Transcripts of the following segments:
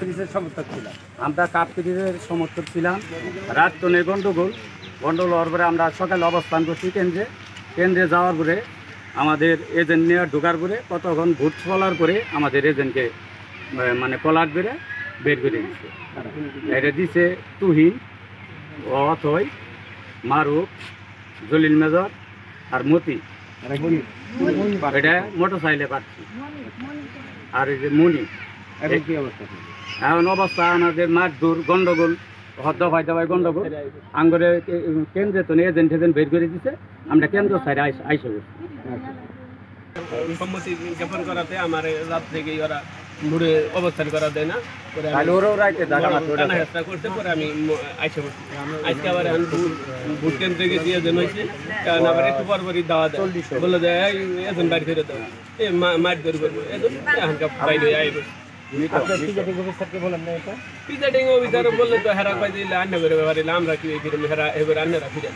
পিরিজের সমর্থক ছিলাম। আমরা কাপ পিরিজের সমর্থক ছিলাম। রাত তো নেই গন্ডগোল হওয়ার পরে আমরা সকালে অবস্থান করছি কেন্দ্রে যাওয়ার পরে আমাদের এজেন্ট নিয়ে ঢোকার পরে কতক্ষণ ভোট চলার পরে আমাদের এজেন্টকে মানে কলার বের করে দিচ্ছে। এটা দিছে তুহিন, অথয়, মারুফ, জলিল মেজর আর মতি। এটা মোটরসাইকেলে পাচ্ছি। আর এই যে মনি এখন অবস্থা আমাদের মারধর গন্ডগোল দফায় দফায় গন্ডগোল আঙ্গরে কেন্দ্রে তো এজেন্ট বের করে দিছে। আমরা কেন্দ্র সাইডে আইসে গেছি। সম্মতি জ্ঞাপন করাতে আমার রাত থেকেই ওরা মুড়ে অবস্থান করা দেয় না, করতে পরে আমি আইসে বসছি। আজকে আবার ভোট কেন্দ্রে গেছি এজেন্ট হয়েছে, কারণ আবার একটু পরপরই দাওয়া দেয়, বললো যে এজেন্ট বাড়ি ফেরত দেবো, মাঠ বের করবো, এখনকার বাইরে আইব। প্রিজাইডিং অফিসার বললে তো হেরা পাই দিলে আন্না করে পারিলে আমরা কি ফিরে হেরা এবার আন্নারা ফিরে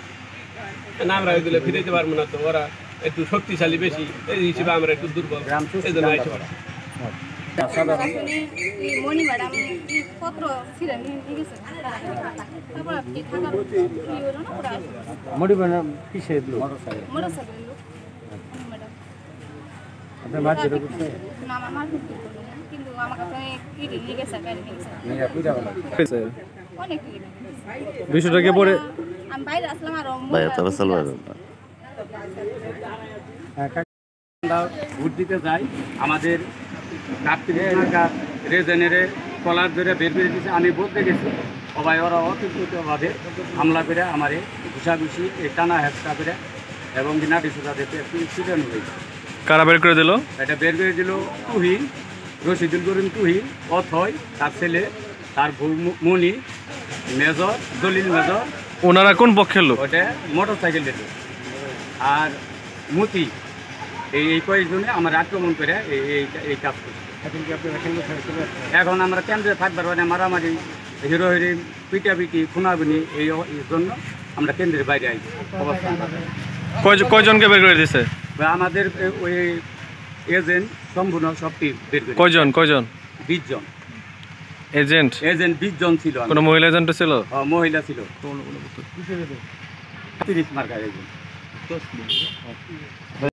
আমরা দিলে ফিরে পারবো না। তো ওরা একটু শক্তিশালী বেশি, এই হিসেবে আমরা একটু দুর্বল, এই জন্য আইসে পড়া। বিষয়টাকে পরে ভোট দিতে যাই, আমাদের রেজেনেরে কলার ধরে বের করে দিয়েছে। আমি বলতে গেছি সবাই ওরা অতর্কিতভাবে হামলা করে আমারে ঘুষাঘুষি টানা হেঁচকা করে এবং নাটি সোজা দিতে সিটানো হয়েছে। কারা বের করে দিল? এটা বের করে দিল তুহিন, রশিদুল করিম তুহিন, অথয় তার ছেলে, তার মনি, মেজর, দলিল মেজর। ওনারা কোন পক্ষের লোক? ওটা মোটরসাইকেল দিল। আর মতি, এই কয়েকজনে আমার আক্রমণ করে এই কাজ করছে। এখন আমরা কেন্দ্রে থাকবার মানে মারামারি, হিরো হিরি, পিটাপিটি, খুনাবুনি, এই জন্য আমরা কেন্দ্রের বাইরে আইছি। কয়জনকে বের করে দিছে? আমাদের ওই এজেন্ট সম্পূর্ণ সবটি বের করে। কয়জন? 20 জন এজেন্ট 20 জন ছিল। কোনো মহিলা এজেন্ট ছিল? মহিলা ছিল 30 মার্কার এজেন্ট।